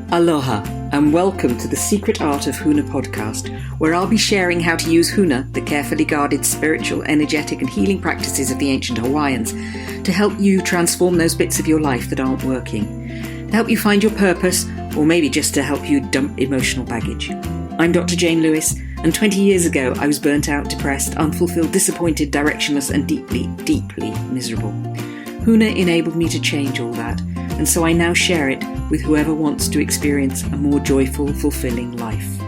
Aloha, and welcome to the Secret Art of Huna podcast, where I'll be sharing how to use Huna, the carefully guarded spiritual, energetic and healing practices of the ancient Hawaiians, to help you transform those bits of your life that aren't working, to help you find your purpose, or maybe just to help you dump emotional baggage. I'm Dr. Jane Lewis, and 20 years ago I was burnt out, depressed, unfulfilled, disappointed, directionless and deeply, deeply miserable. Huna enabled me to change all that, and so I now share it with whoever wants to experience a more joyful, fulfilling life.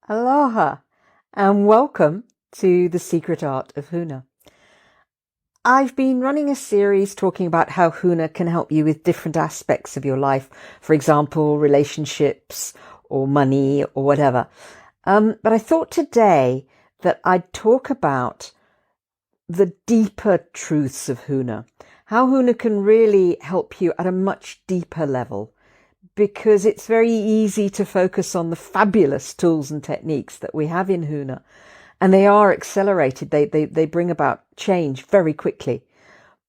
Aloha, and welcome to the Secret Art of Huna. I've been running a series talking about how Huna can help you with different aspects of your life, for example, relationships or money or whatever. But I thought today that I'd talk about the deeper truths of Huna, how Huna can really help you at a much deeper level, because it's very easy to focus on the fabulous tools and techniques that we have in Huna, and they are accelerated. They bring about change very quickly.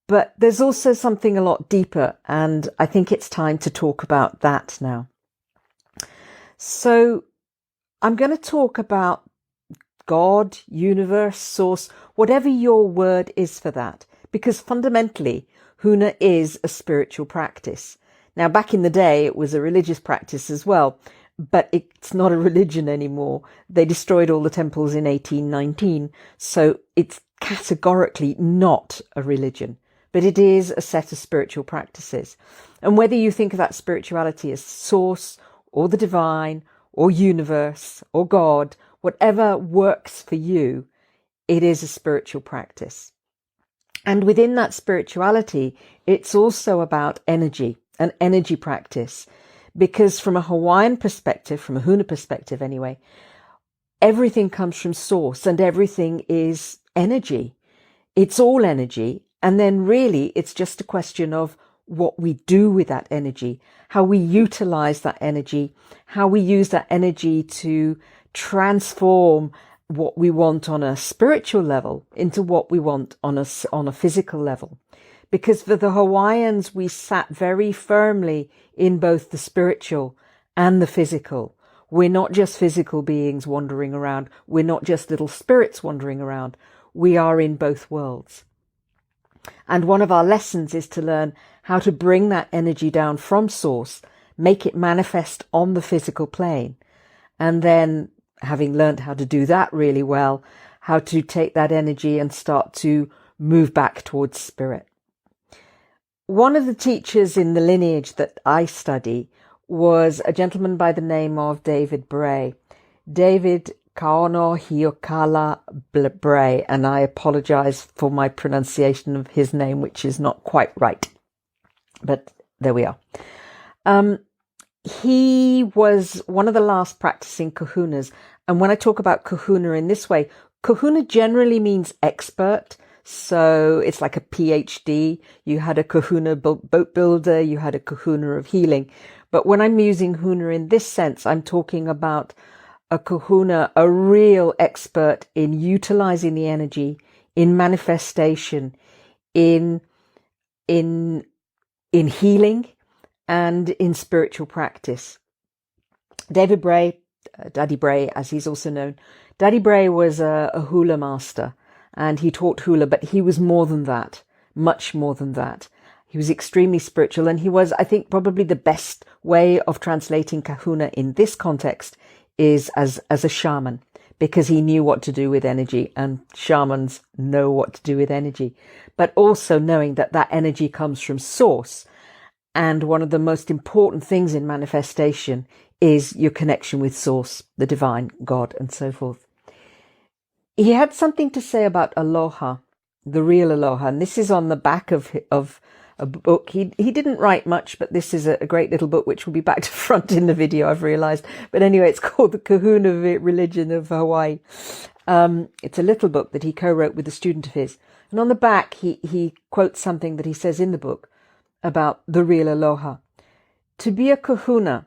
But there's also something a lot deeper, and I think it's time to talk about that now. So I'm going to talk about God, universe, source, whatever your word is for that, because fundamentally Huna is a spiritual practice. Now, back in the day, it was a religious practice as well, but it's not a religion anymore. They destroyed all the temples in 1819, so it's categorically not a religion, but it is a set of spiritual practices. And whether you think of that spirituality as source or the divine or universe or God, whatever works for you, it is a spiritual practice. And within that spirituality, it's also about energy, an energy practice. Because from a Hawaiian perspective, from a Huna perspective anyway, everything comes from source and everything is energy. It's all energy. And then really it's just a question of what we do with that energy, how we utilize that energy, how we use that energy to transform what we want on a spiritual level into what we want on a physical level. Because for the Hawaiians, we sat very firmly in both the spiritual and the physical. We're not just physical beings wandering around. We're not just little spirits wandering around. We are in both worlds. And one of our lessons is to learn how to bring that energy down from source, make it manifest on the physical plane, and then, having learned how to do that really well, how to take that energy and start to move back towards spirit. One of the teachers in the lineage that I study was a gentleman by the name of David Bray. David Kaono Hiokala Bray, and I apologize for my pronunciation of his name, which is not quite right. But there we are. He was one of the last practicing kahunas. And when I talk about kahuna in this way, kahuna generally means expert. So it's like a PhD. You had a kahuna boat builder, you had a kahuna of healing. But when I'm using huna in this sense, I'm talking about a kahuna, a real expert in utilizing the energy, in manifestation, in healing, and in spiritual practice. David Bray, Daddy Bray, as he's also known, Daddy Bray was a hula master, and he taught hula, but he was more than that, much more than that. He was extremely spiritual, and he was, I think, probably the best way of translating kahuna in this context is as a shaman, because he knew what to do with energy, and shamans know what to do with energy, but also knowing that that energy comes from source. And one of the most important things in manifestation is your connection with source, the divine, God, and so forth. He had something to say about Aloha, the real Aloha, and this is on the back of a book. He didn't write much, but this is a great little book, which will be back to front in the video, I've realized. But anyway, it's called The Kahuna Religion of Hawaii. It's a little book that he co-wrote with a student of his. And on the back, he quotes something that he says in the book about the real Aloha. To be a kahuna,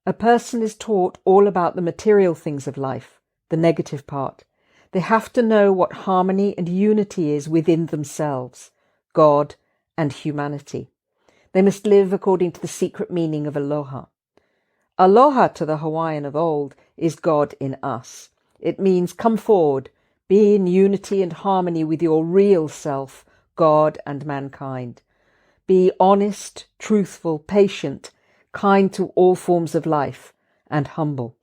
a person is taught all about the material things of life, the negative part. They have to know what harmony and unity is within themselves, God and humanity. They must live according to the secret meaning of Aloha. Aloha to the Hawaiian of old is God in us. It means come forward, be in unity and harmony with your real self, God and mankind. Be honest, truthful, patient, kind to all forms of life, and humble.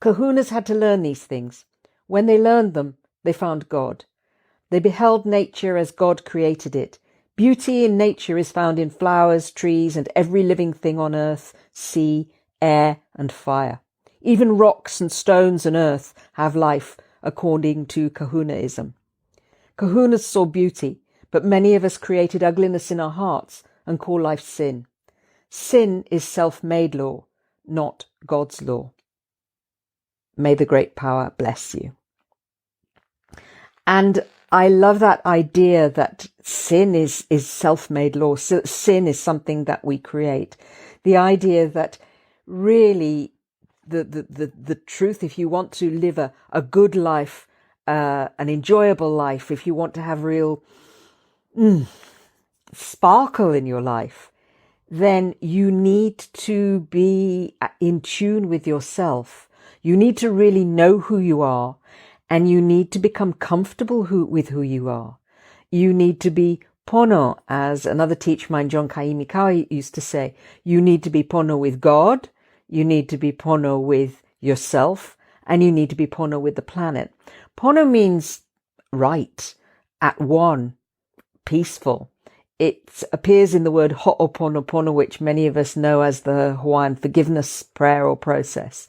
Kahunas had to learn these things. When they learned them, they found God. They beheld nature as God created it. Beauty in nature is found in flowers, trees, and every living thing on earth, sea, air, and fire. Even rocks and stones and earth have life, according to Kahunaism. Kahunas saw beauty, but many of us created ugliness in our hearts and call life sin. Sin is self-made law, not God's law. May the great power bless you. And I love that idea that sin is self-made law. So sin is something that we create. The idea that really the truth, if you want to live a good life, an enjoyable life, if you want to have real sparkle in your life, then you need to be in tune with yourself. You need to really know who you are, and you need to become comfortable with who you are. You need to be pono, as another teacher of mine, John Kaimikawa, used to say. You need to be pono with God, you need to be pono with yourself, and you need to be pono with the planet. Pono means right, at one, peaceful. It appears in the word ho'oponopono, which many of us know as the Hawaiian forgiveness prayer or process.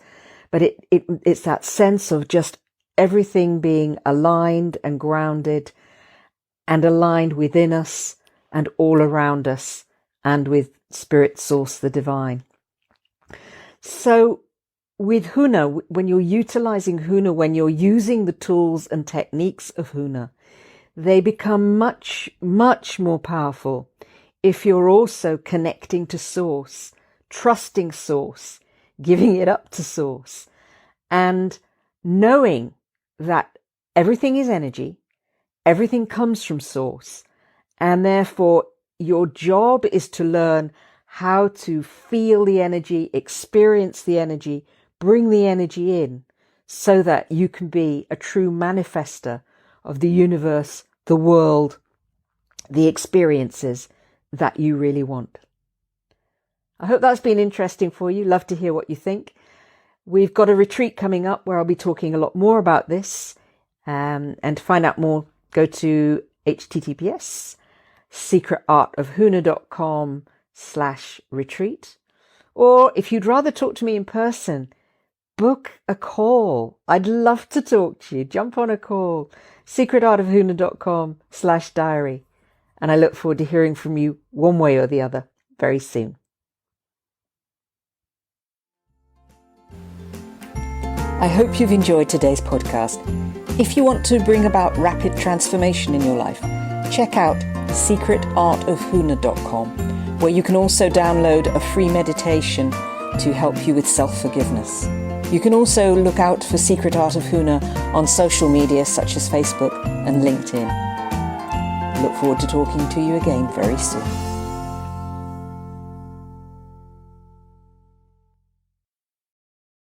But it's that sense of just everything being aligned and grounded and aligned within us and all around us and with Spirit Source, the Divine. So with Huna, when you're utilizing Huna, when you're using the tools and techniques of Huna, they become much, much more powerful if you're also connecting to Source, trusting Source, giving it up to Source, and knowing that everything is energy, everything comes from Source, and therefore your job is to learn how to feel the energy, experience the energy, bring the energy in, so that you can be a true manifester of the universe, the world, the experiences that you really want. I hope that's been interesting for you. Love to hear what you think. We've got a retreat coming up where I'll be talking a lot more about this. And to find out more, go to https://secretartofhuna.com/retreat. Or if you'd rather talk to me in person, book a call. I'd love to talk to you. Jump on a call. secretartofhuna.com/diary. And I look forward to hearing from you one way or the other very soon. I hope you've enjoyed today's podcast. If you want to bring about rapid transformation in your life, check out secretartofhuna.com, where you can also download a free meditation to help you with self-forgiveness. You can also look out for Secret Art of Huna on social media such as Facebook and LinkedIn. Look forward to talking to you again very soon.